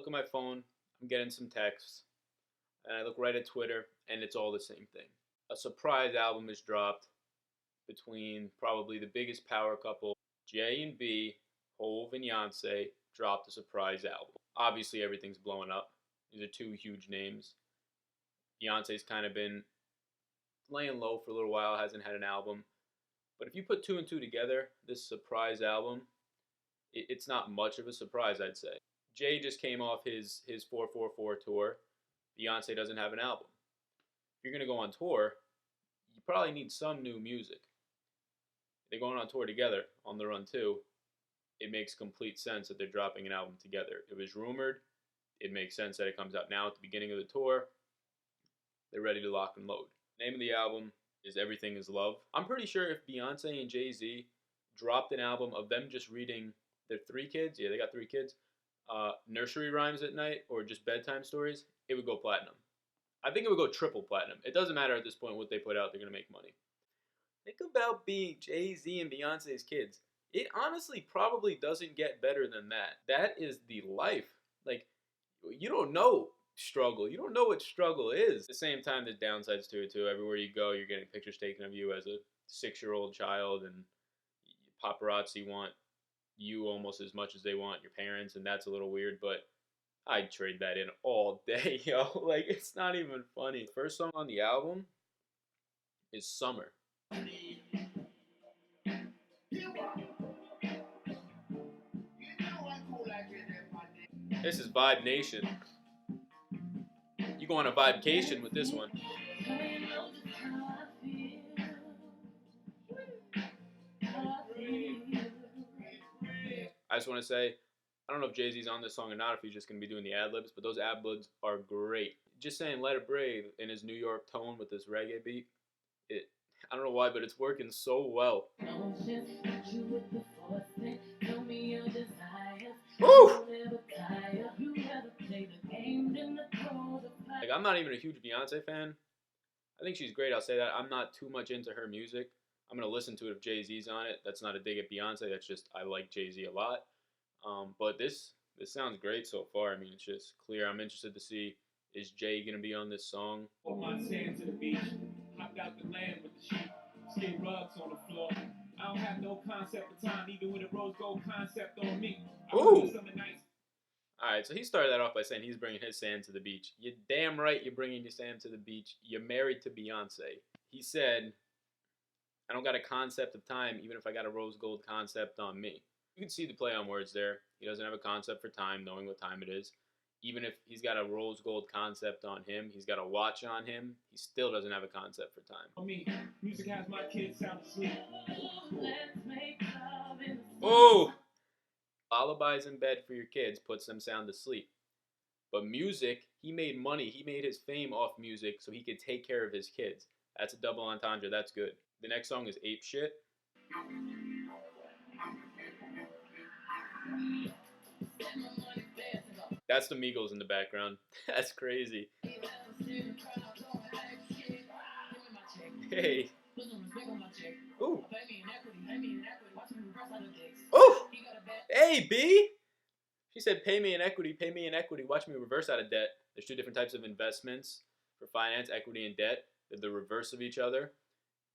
look at my phone, I'm getting some texts, and I look right at Twitter, and it's all the same thing. A surprise album is dropped between probably the biggest power couple, J and B, Hove and Beyonce, dropped a surprise album. Obviously, everything's blowing up. These are two huge names. Beyonce's kind of been laying low for a little while, hasn't had an album. But if you put two and two together, this surprise album, it's not much of a surprise, I'd say. Jay just came off his 444 tour. Beyonce doesn't have an album. If you're going to go on tour, you probably need some new music. They're going on tour together on the run too. It makes complete sense that they're dropping an album together. It was rumored. It makes sense that it comes out now at the beginning of the tour. They're ready to lock and load. The name of the album is Everything Is Love. I'm pretty sure if Beyonce and Jay-Z dropped an album of them just reading their 3 kids, yeah, they got 3 kids, nursery rhymes at night or just bedtime stories, it would go platinum. I think it would go triple platinum. It doesn't matter at this point what they put out, they're going to make money. Think about being Jay-Z and Beyonce's kids. It honestly probably doesn't get better than that. That is the life. Like, you don't know struggle. You don't know what struggle is. At the same time, there's downsides to it too. Everywhere you go, you're getting pictures taken of you as a 6-year-old child, and paparazzi want you almost as much as they want your parents, and that's a little weird, but I'd trade that in all day, yo. Like, it's not even funny. The first song on the album is Summer. This is Vibe Nation. You go on a vibecation with this one. I just want to say, I don't know if Jay-Z's on this song or not, if he's just going to be doing the ad-libs, but those ad-libs are great. Just saying Let It Brave in his New York tone with this reggae beat, I don't know why, but it's working so well. Woo! Like, I'm not even a huge Beyonce fan. I think she's great, I'll say that. I'm not too much into her music. I'm going to listen to it if Jay-Z's on it. That's not a dig at Beyonce, that's just, I like Jay-Z a lot. But this sounds great so far. I mean, it's just clear. I'm interested to see, is Jay going to be on this song? Put my sand to the beach, hopped out the land with the sheep, skin rugs on the floor. I don't have no concept of time, even with a rose gold concept on me. Ooh! Alright, so he started that off by saying he's bringing his sand to the beach. You're damn right you're bringing your sand to the beach. You're married to Beyonce. He said, I don't got a concept of time, even if I got a rose gold concept on me. You can see the play on words there. He doesn't have a concept for time, knowing what time it is. Even if he's got a rose gold concept on him, he's got a watch on him, he still doesn't have a concept for time. For me, music has my kids sound asleep. Oh! Lullabies in bed for your kids puts them sound asleep. But music, he made money. He made his fame off music so he could take care of his kids. That's a double entendre. That's good. The next song is Ape Shit. That's the Migos in the background. That's crazy. Hey. Ooh. Ooh. Hey, B. She said, pay me in equity, watch me reverse out of debt. There's 2 different types of investments for finance, equity and debt. They're the reverse of each other.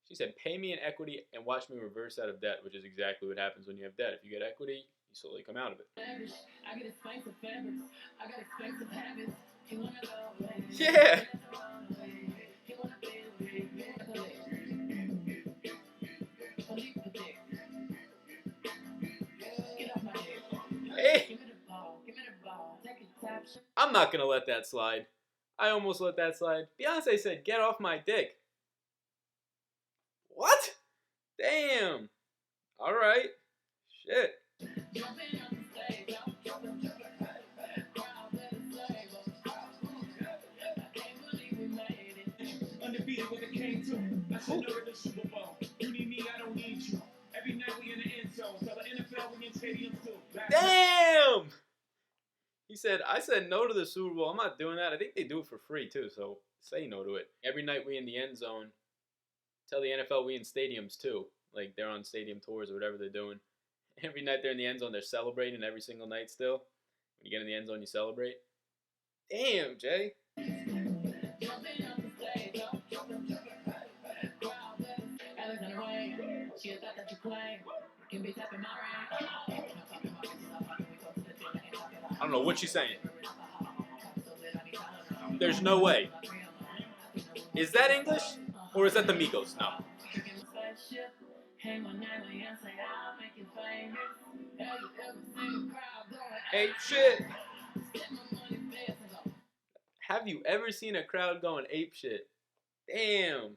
She said, pay me in equity and watch me reverse out of debt, which is exactly what happens when you have debt. If you get equity, you slowly come out of it. Yeah! Hey! I'm not gonna let that slide. I almost let that slide. Beyonce said, get off my dick. What? Damn. Alright. Shit. Undefeated with the King too. I should know the Super Bowl. You need me, I don't need you. Every night we in the end zone. So the NFL we in stadiums too. Damn! He said, I said no to the Super Bowl. I'm not doing that. I think they do it for free too, so say no to it. Every night we in the end zone. Tell the NFL we in stadiums too. Like, they're on stadium tours or whatever they're doing. Every night they're in the end zone, they're celebrating every single night still. When you get in the end zone, you celebrate. Damn, Jay. I don't know what she's saying. There's no way. Is that English? Or is that the Migos? No. Ape shit. Have you ever seen a crowd going ape shit? Damn.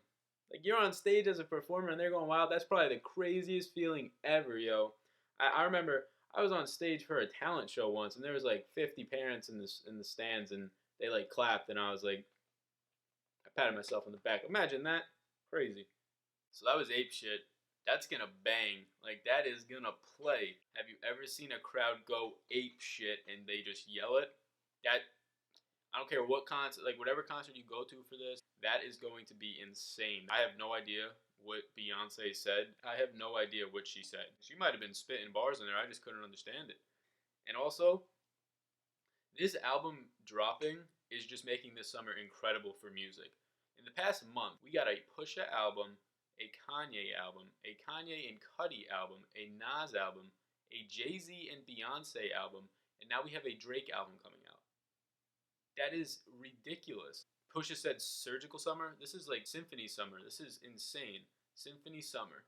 Like, you're on stage as a performer and they're going wild. That's probably the craziest feeling ever, yo. I remember I was on stage for a talent show once, and there was like 50 parents in the stands, and they like clapped, and I was like, I patted myself on the back. Imagine that. Crazy. So that was ape shit. That's gonna bang. Like, that is gonna play. Have you ever seen a crowd go ape shit and they just yell it? That, I don't care what concert, like whatever concert you go to for this, that is going to be insane. I have no idea what Beyonce said. I have no idea what she said. She might have been spitting bars in there. I just couldn't understand it. And also, this album dropping is just making this summer incredible for music. In the past month, we got a Pusha album, a Kanye album, a Kanye and Cudi album, a Nas album, a Jay-Z and Beyonce album, and now we have a Drake album coming out. That is ridiculous. Pusha said surgical summer. This is like symphony summer. This is insane. Symphony summer.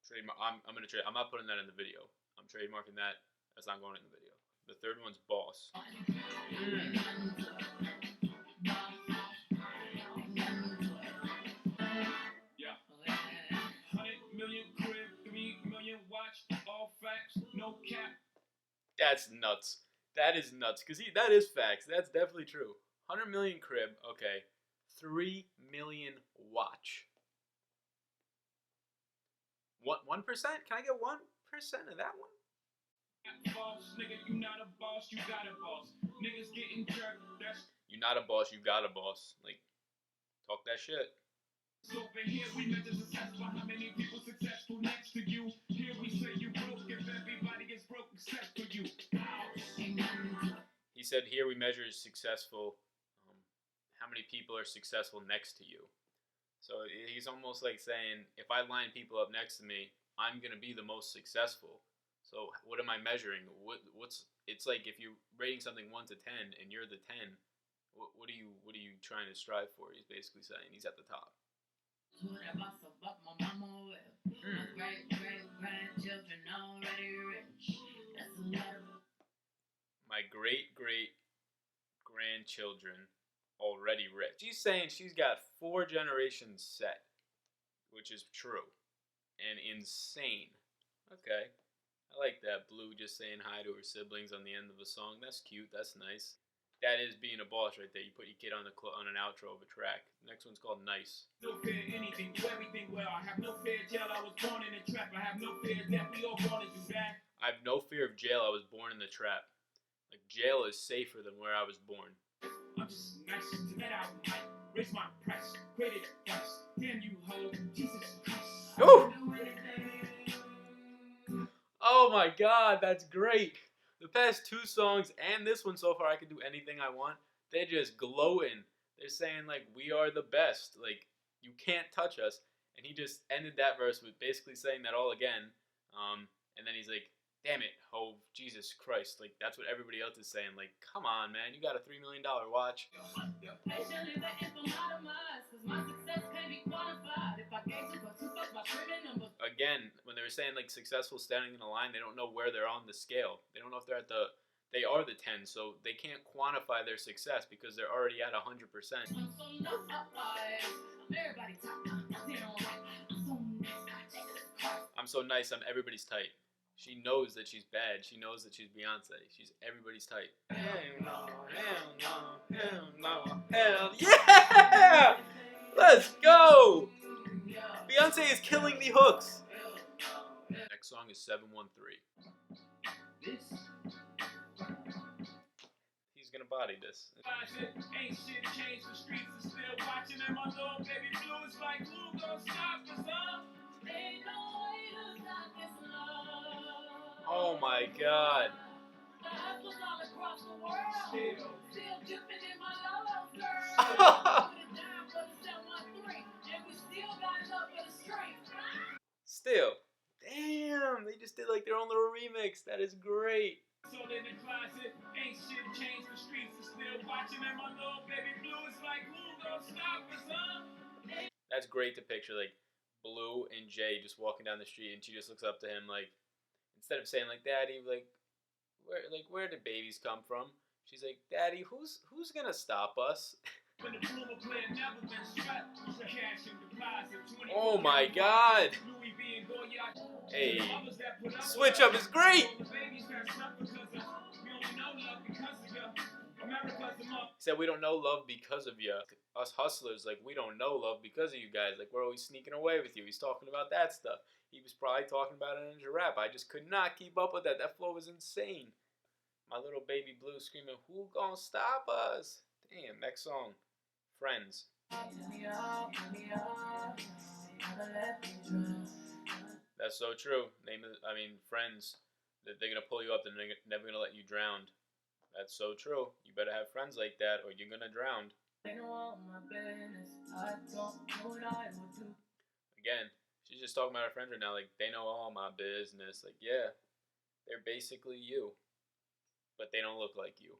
Trademark. I'm gonna trade. I'm not putting that in the video. I'm trademarking that. That's not going in the video. The third one's boss. Yeah. 100 million crib, 3 million watch, all facts, no cap. That's nuts. That is nuts. Cause that is facts. That's definitely true. 100 million crib. Okay. 3 million watch. What? 1%? Can I get 1% of that one? Boss, nigga, you not a boss, you got a boss. Niggas getting jerked, that's... You not a boss, you got a boss. Like, talk that shit. So over here we measure success by how many people successful next to you. Here we say you broke if everybody is broke except for you. He said here we measure successful, how many people are successful next to you. So he's almost like saying, if I line people up next to me, I'm going to be the most successful. So what am I measuring? It's like if you're rating something 1 to 10 and you're the 10, what are you trying to strive for? He's basically saying he's at the top. My great grandchildren already rich. She's saying she's got 4 generations set, which is true and insane. Okay. I like that. Blue just saying hi to her siblings on the end of a song. That's cute. That's nice. That is being a boss right there. You put your kid on an outro of a track. Next one's called Nice. No fear anything, do everything well. I have no fear of jail, I was born in a trap. I have no fear that we all born into that. I have no fear of jail. I was born in the trap. Like, jail is safer than where I was born. I'm just nice to that out. Raise my price, created twice. Damn you, ho, Jesus Christ. Ooh! Oh my God, that's great. The past 2 songs and this one so far, I can do anything I want. They're just glowing. They're saying, like, we are the best. Like, you can't touch us. And he just ended that verse with basically saying that all again. And then he's like, damn it, Hov, Jesus Christ. Like, that's what everybody else is saying. Like, come on, man. You got a $3 million watch. Again, when they were saying, like, successful standing in a line, they don't know where they're on the scale. They don't know if they're at they are the 10, so they can't quantify their success because they're already at 100%. I'm so nice, I'm everybody's type. She knows that she's bad. She knows that she's Beyonce. She's everybody's type. Hell no, hell yeah! Let's go! Beyonce is killing the hooks. Next song is 713. He's gonna body this. Ain't shit changed, the streets are still watching, and my little baby blue is like, who gon' stop us, huh? Ain't no way to stop this love. Oh my God. Still. Damn, they just did like their own little remix. That is great. So in the closet, ain't shit changed. The streets are still watching, and my little baby blue is like, who gonna stop us, huh? That's great to picture, like Blue and Jay just walking down the street, and she just looks up to him like, instead of saying like, "Daddy, where did babies come from?" She's like, "Daddy, who's gonna stop us?" Oh my God! Hey, switch up is great. He said, "We don't know love because of you. Us hustlers, like, we don't know love because of you guys. Like, we're always sneaking away with you." He's talking about that stuff. He was probably talking about it in his rap. I just could not keep up with that. That flow was insane. My little baby Blue screaming, "Who gonna stop us?" Damn, next song, Friends. That's so true. Friends. That they're gonna pull you up and they're never gonna let you drown. That's so true. You better have friends like that, or you're gonna drown. Again, she's just talking about her friends right now. Like, they know all my business. Like, yeah, they're basically you, but they don't look like you.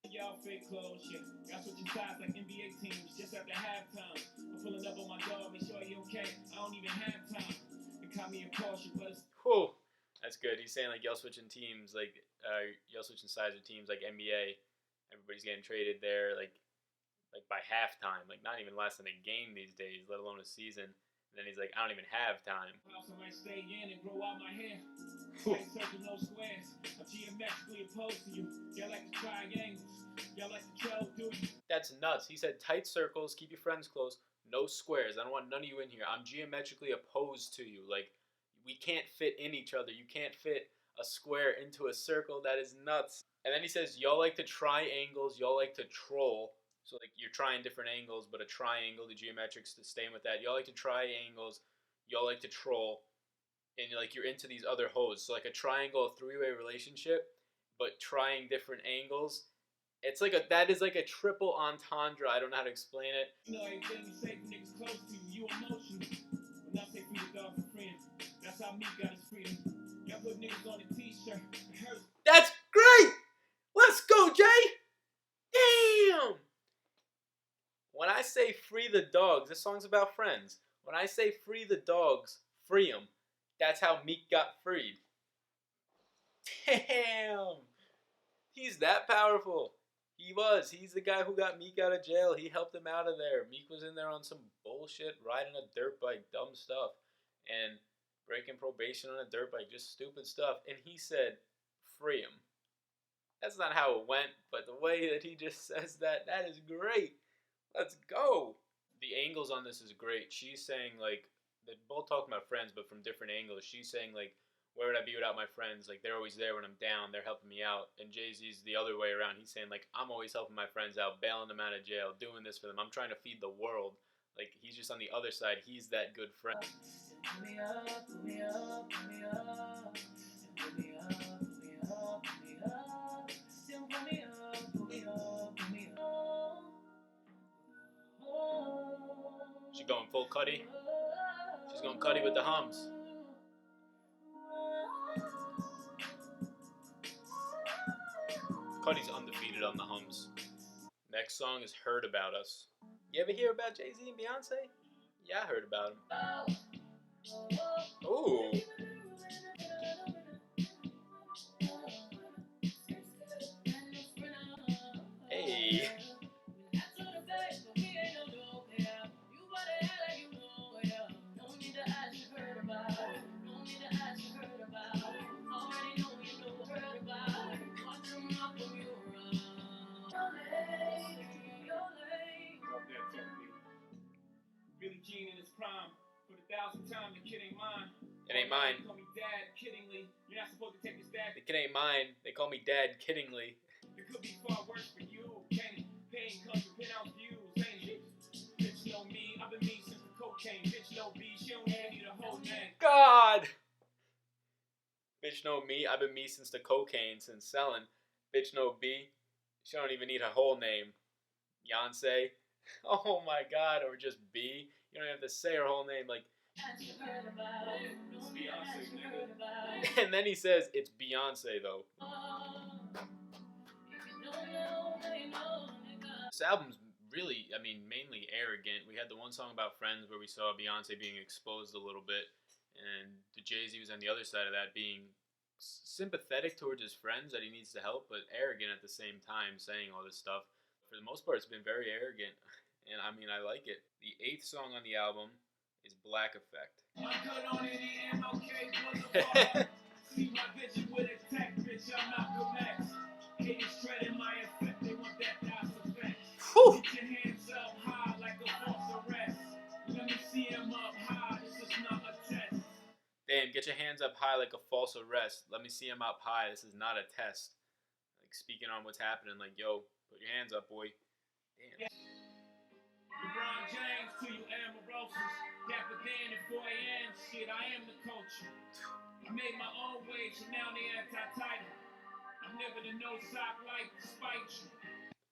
Y'all fake clothes, shit. Y'all switching sides like NBA teams just after halftime. I'm pulling up on my dog, make sure he okay. I don't even have time. They caught me in Porsche, but it's... Whew, that's good. He's saying like y'all switching teams, like y'all switching sides of teams like NBA. Everybody's getting traded there, like by halftime, like not even less than a game these days, let alone a season. And then he's like, I don't even have time. I might stay in and grow out my hair. Tight circle, no squares. I'm geometrically opposed to you. Y'all like the triangles. Y'all like the 12 dudes. That's nuts. He said tight circles, keep your friends close, no squares. I don't want none of you in here. I'm geometrically opposed to you. Like, we can't fit in each other. You can't fit a square into a circle. That is nuts. And then he says, y'all like to triangles, y'all like to troll. So like you're trying different angles, but a triangle, the geometrics to staying with that. Y'all like to triangles, y'all like to troll, and you're into these other hoes. So like a triangle, a three-way relationship, but trying different angles. It's like that is like a triple entendre. I don't know how to explain it. You know everything you say for niggas close to you, you emotional. When I say free the dog for freedom, that's how me got his freedom. Y'all put niggas on a t-shirt. That's great! Let's go, Jay! Damn! When I say free the dogs, this song's about friends. When I say free the dogs, free them. That's how Meek got freed. Damn! He's that powerful. He was. He's the guy who got Meek out of jail. He helped him out of there. Meek was in there on some bullshit, riding a dirt bike, dumb stuff, and breaking probation on a dirt bike, just stupid stuff. And he said, free him. That's not how it went, but the way that he just says that, that is great. Let's go. The angles on this is great. She's saying, like, they're both talking about friends, but from different angles. She's saying, like, where would I be without my friends? Like, they're always there when I'm down. They're helping me out. And Jay-Z's the other way around. He's saying, like, I'm always helping my friends out, bailing them out of jail, doing this for them. I'm trying to feed the world. Like, he's just on the other side. He's that good friend. She's going full Cuddy. She's going Cuddy with the hums. Cuddy's undefeated on the hums. Next song is Heard About Us. You ever hear about Jay-Z and Beyonce? Yeah, I heard about him. Ooh. Hey. Billie Jean in his prime. For the 1,000th time, the kid ain't mine. It ain't mine. They call me dad kiddingly. You're not supposed to take this dad. The kid ain't mine. They call me dad kiddingly. It could be far worse for you. Pain comes with penthouse views, ain't it? Bitch know me. I've been me since the cocaine. Bitch know B. She don't even need a whole name. God. Bitch know me. I've been me since the cocaine, since selling. Bitch no B. She don't even need her whole name. Beyonce. Oh my god, or just B. You don't have to say her whole name. Like, It's Beyonce, nigga. and then he says it's Beyonce though. This album's really, I mean, mainly arrogant. We had the one song about Friends where we saw Beyonce being exposed a little bit, and the Jay-Z was on the other side of that, being sympathetic towards his friends that he needs to help, but arrogant at the same time, saying all this stuff. For the most part, it's been very arrogant, and I mean, I like it. The 8th song on the album is Black Effect. I'm good on any MLK Boulevard. See my bitch with a tech, bitch, I'm Malcolm X. Haters treading my effect, they want that DOS effect. Whew. Get your hands up high like a false arrest. Let me see him up high, this is not a test. Damn, get your hands up high like a false arrest. Let me see him up high. This is not a test. Like, speaking on what's happening, like, yo, put your hands up, boy. Damn. LeBron James to you amorosos. Dapper Dan at 4 a.m. Shit, I am the culture. I made my own wage and now they anti-title. I'm never the no sock like despite you.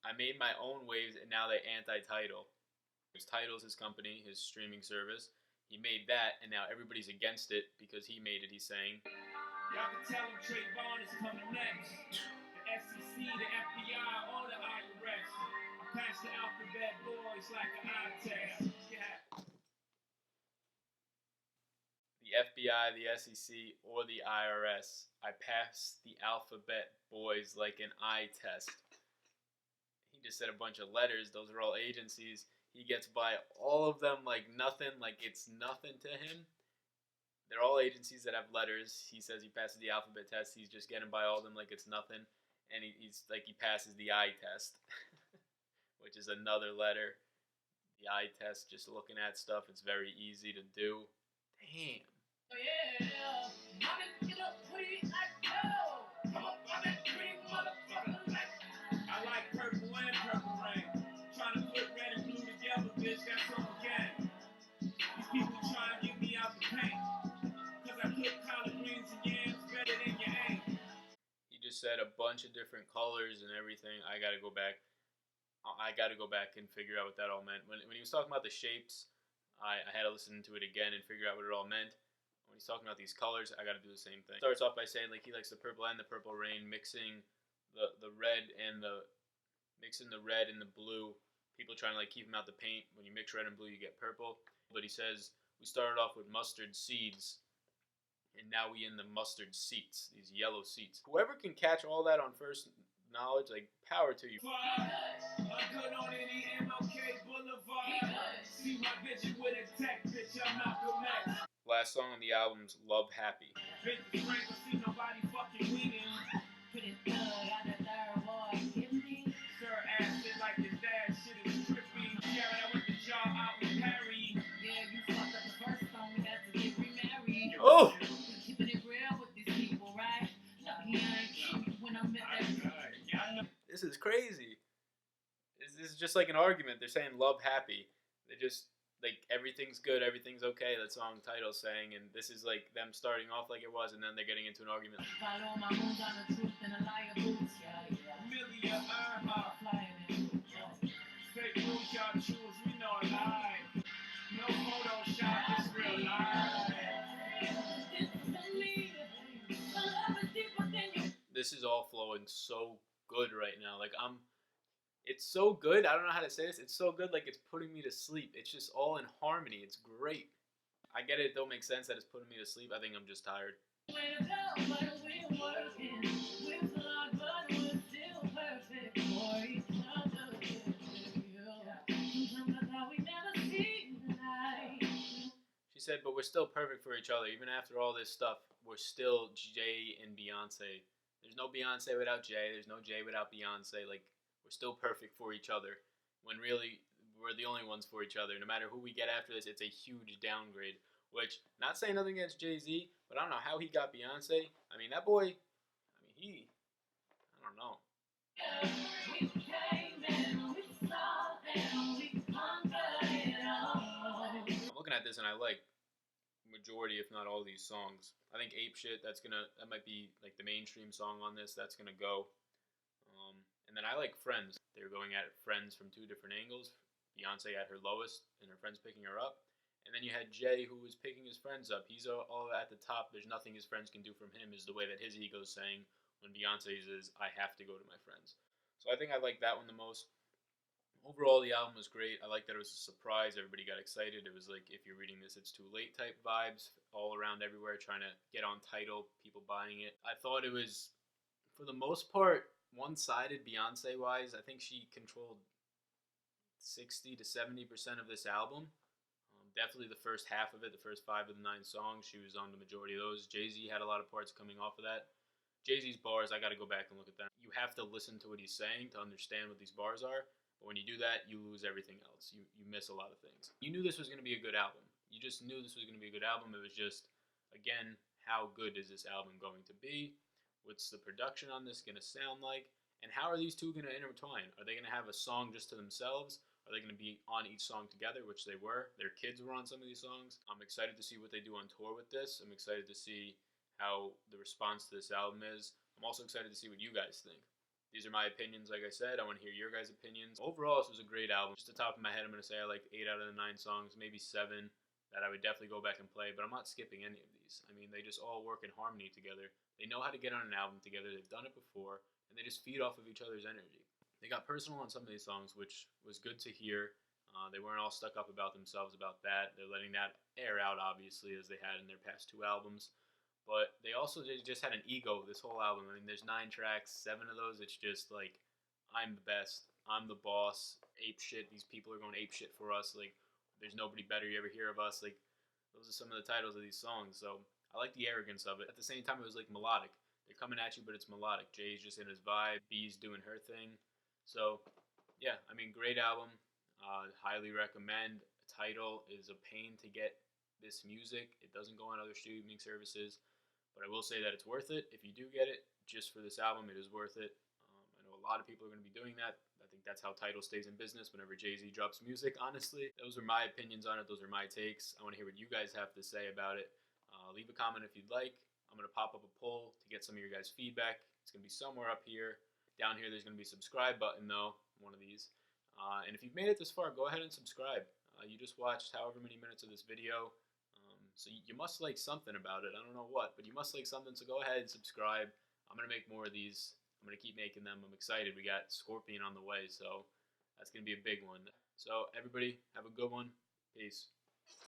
I made my own waves and now they anti-Tidal. His Tidal's his company, his streaming service. He made that and now everybody's against it because he made it, he's saying. Y'all can tell him Trayvon is coming next. The SEC, the FBI, or the IRS. I pass the alphabet boys like an eye test. Yeah. The FBI, the SEC, or the IRS. I pass the alphabet boys like an eye test. He just said a bunch of letters. Those are all agencies. He gets by all of them like nothing, like it's nothing to him. They're all agencies that have letters. He says he passes the alphabet test. He's just getting by all of them like it's nothing. And he's like, he passes the eye test, which is another letter. The eye test, just looking at stuff, it's very easy to do. Damn. Yeah, get up, pretty like go. Come up, pretty motherfucker. I like purple and purple rain. Trying to put red and blue together, bitch, that's on gang. These people trying to get me out the paint. Cause I cook collard greens and yams better than your aim. He just said a bunch of different colors and everything. I gotta go back and figure out what that all meant. When he was talking about the shapes, I had to listen to it again and figure out what it all meant. When he's talking about these colors, I gotta do the same thing. Starts off by saying like he likes the purple and the purple rain, mixing the red and the blue. People trying to like keep him out the paint. When you mix red and blue, you get purple. But he says we started off with mustard seeds, and now we in the mustard seats, these yellow seats. Whoever can catch all that on first knowledge, like, power to you. I'm good on any MLK Boulevard. See my bitch with a tech, bitch, I'm Malcolm X. Last song on the album's Love Happy. Bitch, Frank, see nobody fucking winning. Pretty good, I the third boy, give me. Sir, ass shit like his dad, shit is trippy. Jared, I went to jaw out with Harry. Yeah, you fucked up the first time we had to get remarried. Oh! Keeping it real with these people, right? Lucky I ain't cute when I'm at that. This is crazy. This is just like an argument. They're saying love happy. They just, like, everything's good, everything's okay, that song title's saying, and this is like them starting off like it was, and then they're getting into an argument. Follow my moves on the truth and a liar boots, yeah. Amelia Earhart flying in. Fake moves y'all choose, we know a lie. No Photoshop, it's real life. This is all flowing so good right now. Like, it's so good. I don't know how to say this. It's so good, like it's putting me to sleep. It's just all in harmony. It's great. I get it. It don't make sense that it's putting me to sleep. I think I'm just tired. She said, but we're still perfect for each other. Even after all this stuff, we're still Jay and Beyonce. There's no Beyonce without Jay. There's no Jay without Beyonce. Like, we're still perfect for each other. When really, we're the only ones for each other. No matter who we get after this, it's a huge downgrade. Which, not saying nothing against Jay-Z, but I don't know how he got Beyonce. I mean, that boy, I don't know. I'm looking at this and I like majority, if not all, these songs. I think Ape Shit, that might be like the mainstream song on this. That's gonna go. And then I like Friends. They were going at Friends from two different angles. Beyonce at her lowest, and her friends picking her up. And then you had Jay, who was picking his friends up. He's all at the top. There's nothing his friends can do from him, is the way that his ego's saying, when Beyonce's is, I have to go to my friends. So I think I like that one the most. Overall, the album was great. I like that it was a surprise. Everybody got excited. It was like, if you're reading this, it's too late type vibes all around everywhere, trying to get on Tidal, people buying it. I thought it was, for the most part, one-sided Beyonce wise. I think she controlled 60 to 70% of this album. Definitely the first half of it, the first 5 of the 9 songs, she was on the majority of those. Jay-Z had a lot of parts coming off of that. Jay-Z's bars, I got to go back and look at them. You have to listen to what he's saying to understand what these bars are. But when you do that, you lose everything else. You miss a lot of things. You knew this was going to be a good album. You just knew this was going to be a good album. It was just, again, how good is this album going to be? What's the production on this going to sound like? And how are these two going to intertwine? Are they going to have a song just to themselves? Are they going to be on each song together, which they were? Their kids were on some of these songs. I'm excited to see what they do on tour with this. I'm excited to see how the response to this album is. I'm also excited to see what you guys think. These are my opinions, like I said. I want to hear your guys' opinions. Overall, this was a great album. Just the top of my head, I'm going to say I liked 8 out of the 9 songs, maybe 7 that I would definitely go back and play, but I'm not skipping any of these. I mean, they just all work in harmony together. They know how to get on an album together. They've done it before, and they just feed off of each other's energy. They got personal on some of these songs, which was good to hear. They weren't all stuck up about themselves about that. They're letting that air out, obviously, as they had in their past 2 albums. But they also just had an ego this whole album. I mean, there's 9 tracks, 7 of those, it's just like, I'm the best, I'm the boss, ape shit, these people are going ape shit for us, like, there's nobody better you ever hear of us, like, those are some of the titles of these songs, so I like the arrogance of it. At the same time, it was like melodic. They're coming at you, but it's melodic. Jay's just in his vibe, B's doing her thing. So, yeah, I mean, great album. Highly recommend. Tidal is a pain to get this music. It doesn't go on other streaming services, but I will say that it's worth it. If you do get it, just for this album, it is worth it. I know a lot of people are going to be doing that. I think that's how Tidal stays in business whenever Jay-Z drops music, honestly. Those are my opinions on it. Those are my takes. I want to hear what you guys have to say about it. Leave a comment if you'd like. I'm going to pop up a poll to get some of your guys' feedback. It's going to be somewhere up here. Down here, there's going to be a subscribe button, though, one of these. And if you've made it this far, go ahead and subscribe. You just watched however many minutes of this video. So you must like something about it. I don't know what, but you must like something. So go ahead and subscribe. I'm going to make more of these. I'm going to keep making them. I'm excited. We got Scorpion on the way, so that's going to be a big one. So everybody, have a good one. Peace.